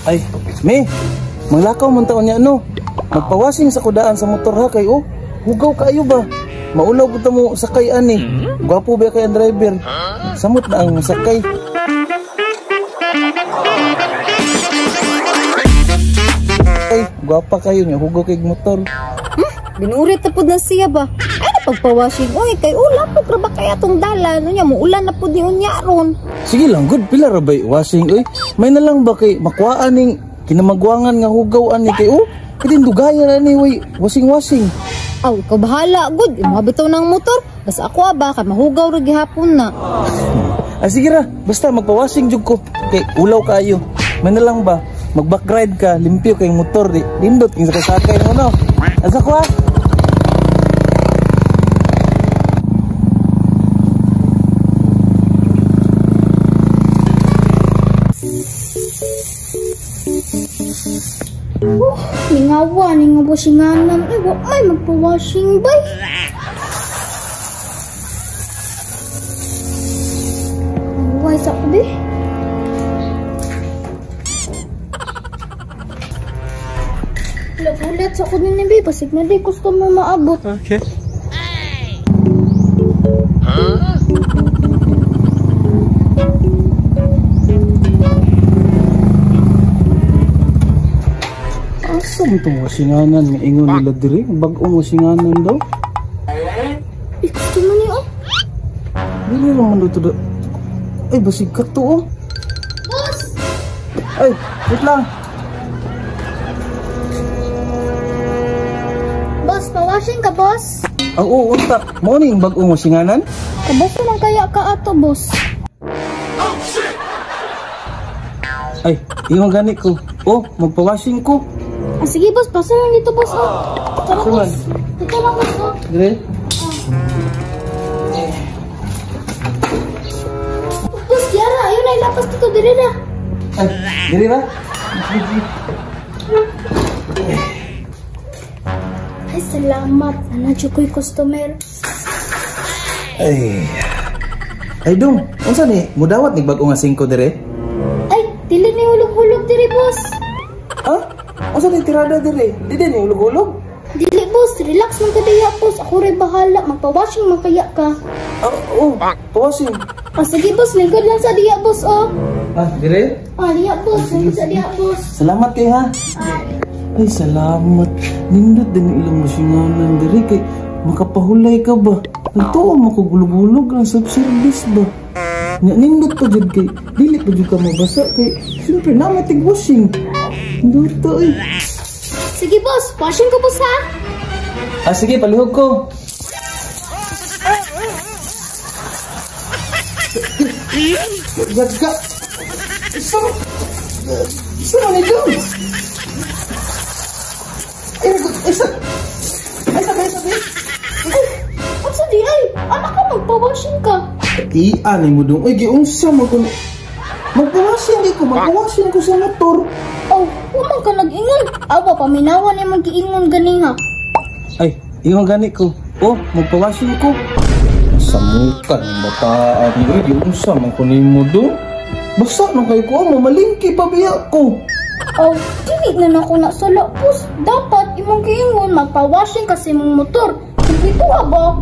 Ay, me, manglakaw man taon niya no. Magpawasing sa kudaan sa motor ha kay hugaw kayo ba? Maulaw po mo sakay ani. Gwapo ba kay ang driver? Samot na ang sakay. Ay, gwapa kayo nga hugaw kay motor. Binurit na po na siya ba? Ano pagpawashing? Uy, kay ulan po kraba kaya itong dalan. Ano niya, muulan na po di unya ron. Sige lang, good. Pila rabay washing. Uy, may na lang ba kay makuhaan ning kinamagwangan nga hugaw ani kay Dugayan ani, uy. Washing. Aw, ikaw bahala. Good, mabitaw ng motor. Basta ako ba, kay mahugaw rin gihapon na. Sige ra, basta magpawashing jug ko. Kay ulaw kayo. May na lang ba? Mag-back ride ka, limpyo kay motor. Lindot, king sakay mo no. Asa ko ha? Ningawa singanan. Ay, magpa-washing bay. Why sa ko be? Lahat sa ko din ni be. Pasig na di customer maabot. Okay. Asa mo itong wasinganan nga ingon nila diri? Bagong wasinganan daw? Gusto mo niyo? Dili naman daw ito. Ay, basig ka to Boss! Ay, wait lang. Boss, pa-washing ka, boss? Oo, unta. Morning, bagong wasinganan? Kabos naman kaya ka ato, boss. Ay, ingon gani ko. Magpa-washing ko. Sige, boss. Pasa lang dito, boss. Tara, boss. Dito lang, boss. Dire? Boss, Kiara. Ayun na, ilapas dito. Dire na. Ay, dire ra? Ay, salamat. Nanadyo ko'y customer. Ay, dong. Unsa ni? Mudawat ni bagong nga 5 dire? Ay, dili ni hulog-hulog dire, boss. Ha? Unsa ni tirada dire? Dili ni ulog-ulog? Dili, boss. Relax man ka diya, boss. Ako rin bahala. Magpa-washing man kaya ka. Pawashing. Sige, boss. Lingkod lang sa diya, boss, Dire? Diya, boss. Lingkod sa diya, boss. Salamat kay ha. Ay, salamat. Nindot din ang ilang masinganan dire kay makapahulay ka ba? Nagtuon mo ko gulog-gulog ang self-service ba? Nindot pa dyan kay dili pa dyan ka mabasa kay siyempre na may tig-washing. Nindot to eh. Sige, boss. Washing ko, boss, ha? Sige, palihog ko. Gaga. Isa na nito. Isa. Asa di ay? Anak ka, magpa-washing ka. Iyan mo dong. Ay, giunsa mo ko. Magpawashing ko sa motor. Umang ka nag-ingon. Awa, paminawan naman giingon ganiha. Ay, iwan gani ko. Magpawashing ko. Sa muka ng bataan. Ay, giunsa man ko nimo dong. Basta nang kayo ko, mamalingki pa biya ko. Dili na ako nasala, boss. Dapat imong giingon magpa-washing kasi mong motor. Dito ba?